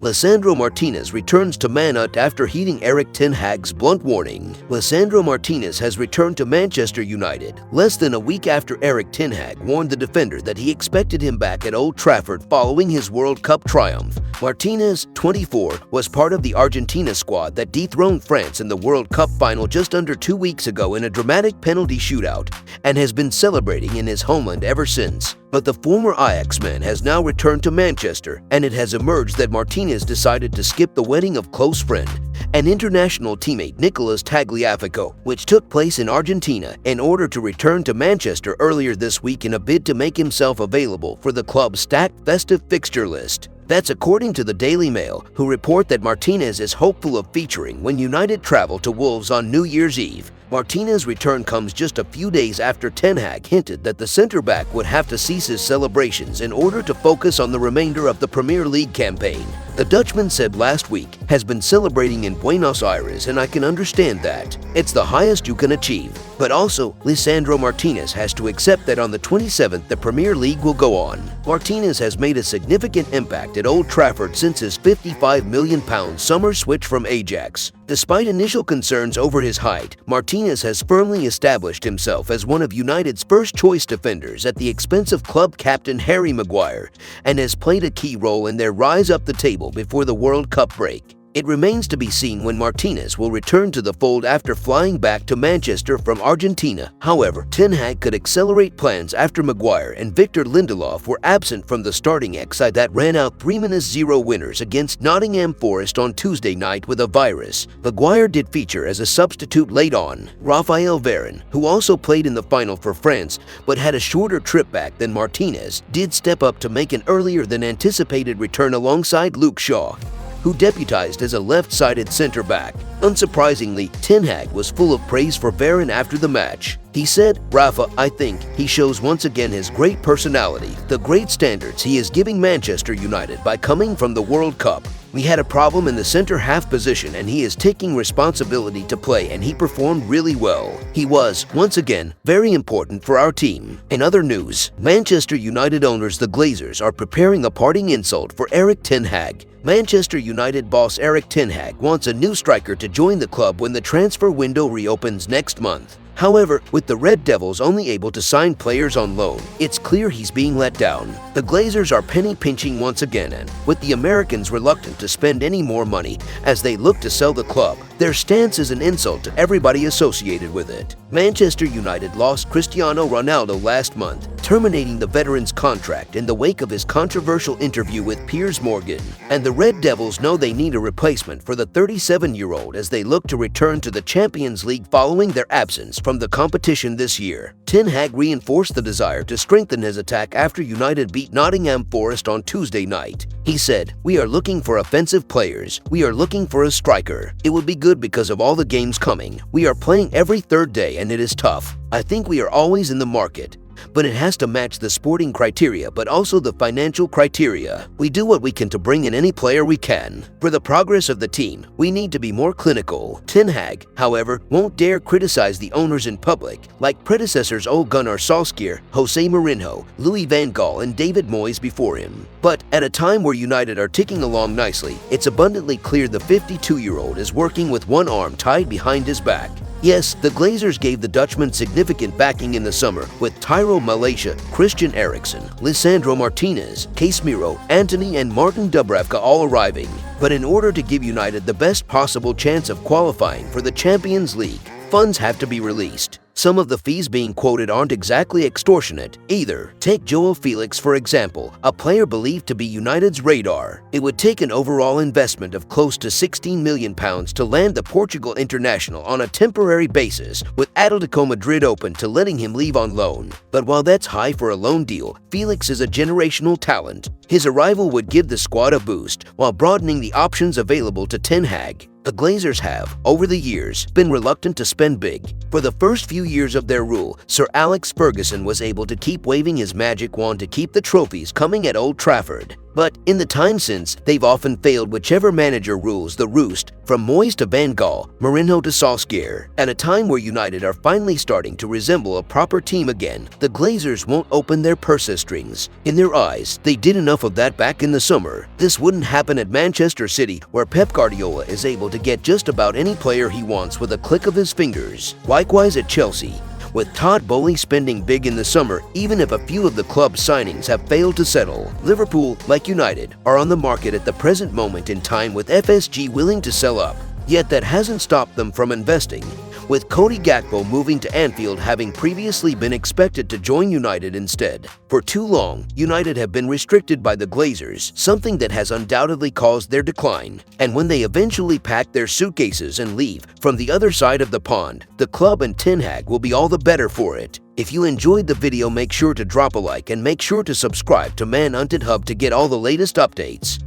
Lisandro Martinez returns to Man Utd after heeding Erik ten Hag's blunt warning. Lisandro Martinez has returned to Manchester United less than a week after Erik ten Hag warned the defender that he expected him back at Old Trafford following his World Cup triumph. Martinez, 24, was part of the Argentina squad that dethroned France in the World Cup final just under 2 weeks ago in a dramatic penalty shootout and has been celebrating in his homeland ever since. But the former Ajax man has now returned to Manchester, and it has emerged that Martinez decided to skip the wedding of close friend and international teammate Nicolas Tagliafico, which took place in Argentina, in order to return to Manchester earlier this week in a bid to make himself available for the club's stacked festive fixture list. That's according to the Daily Mail, who report that Martinez is hopeful of featuring when United travel to Wolves on New Year's Eve. Martinez's return comes just a few days after Ten Hag hinted that the centre-back would have to cease his celebrations in order to focus on the remainder of the Premier League campaign. The Dutchman said last week, "Has been celebrating in Buenos Aires, and I can understand that. It's the highest you can achieve." But also, Lisandro Martinez has to accept that on the 27th the Premier League will go on. Martinez has made a significant impact at Old Trafford since his £55 million summer switch from Ajax. Despite initial concerns over his height, Martinez has firmly established himself as one of United's first-choice defenders at the expense of club captain Harry Maguire, and has played a key role in their rise up the table before the World Cup break. It remains to be seen when Martinez will return to the fold after flying back to Manchester from Argentina. However, Ten Hag could accelerate plans after Maguire and Victor Lindelof were absent from the starting side that ran out 3-0 winners against Nottingham Forest on Tuesday night with a virus. Maguire did feature as a substitute late on. Raphael Varane, who also played in the final for France but had a shorter trip back than Martinez, did step up to make an earlier than anticipated return alongside Luke Shaw, who deputized as a left-sided center-back. Unsurprisingly, Ten Hag was full of praise for Varane after the match. He said, "Rafa, I think he shows once again his great personality, the great standards he is giving Manchester United by coming from the World Cup. We had a problem in the center-half position and he is taking responsibility to play, and he performed really well. He was, once again, very important for our team." In other news, Manchester United owners the Glazers are preparing a parting insult for Erik ten Hag. Manchester United boss Erik ten Hag wants a new striker to join the club when the transfer window reopens next month. However, with the Red Devils only able to sign players on loan, it's clear he's being let down. The Glazers are penny-pinching once again, and with the Americans reluctant to spend any more money as they look to sell the club, their stance is an insult to everybody associated with it. Manchester United lost Cristiano Ronaldo last month, terminating the veteran's contract in the wake of his controversial interview with Piers Morgan, and the Red Devils know they need a replacement for the 37-year-old as they look to return to the Champions League following their absence from the competition this year. Ten Hag reinforced the desire to strengthen his attack after United beat Nottingham Forest on Tuesday night. He said, "We are looking for offensive players. We are looking for a striker. It would be good because of all the games coming. We are playing every third day and it is tough. I think we are always in the market, but it has to match the sporting criteria but also the financial criteria. We do what we can to bring in any player we can. For the progress of the team, we need to be more clinical." Ten Hag, however, won't dare criticize the owners in public, like predecessors Ole Gunnar Solskjaer, Jose Mourinho, Louis van Gaal and David Moyes before him. But at a time where United are ticking along nicely, it's abundantly clear the 52-year-old is working with one arm tied behind his back. Yes, the Glazers gave the Dutchman significant backing in the summer with Tyrell Malacia, Christian Eriksen, Lisandro Martinez, Casemiro, Antony and Martin Dubravka all arriving. But in order to give United the best possible chance of qualifying for the Champions League, funds have to be released. Some of the fees being quoted aren't exactly extortionate either. Take Joao Felix for example, a player believed to be United's radar. It would take an overall investment of close to £16 million to land the Portugal international on a temporary basis, with Atletico Madrid open to letting him leave on loan. But while that's high for a loan deal, Felix is a generational talent. His arrival would give the squad a boost while broadening the options available to Ten Hag. The Glazers have, over the years, been reluctant to spend big. For the first few years of their rule, Sir Alex Ferguson was able to keep waving his magic wand to keep the trophies coming at Old Trafford. But in the time since, they've often failed whichever manager rules the roost, from Moyes to Van Gaal, Mourinho to Solskjaer. At a time where United are finally starting to resemble a proper team again, the Glazers won't open their purse strings. In their eyes, they did enough of that back in the summer. This wouldn't happen at Manchester City, where Pep Guardiola is able to get just about any player he wants with a click of his fingers. Likewise at Chelsea, with Todd Boehly spending big in the summer, even if a few of the club's signings have failed to settle. Liverpool, like United, are on the market at the present moment in time, with FSG willing to sell up. Yet that hasn't stopped them from investing, with Cody Gakpo moving to Anfield, having previously been expected to join United instead. For too long, United have been restricted by the Glazers, something that has undoubtedly caused their decline. And when they eventually pack their suitcases and leave from the other side of the pond, the club and Ten Hag will be all the better for it. If you enjoyed the video, make sure to drop a like and make sure to subscribe to Man Utd Hub to get all the latest updates.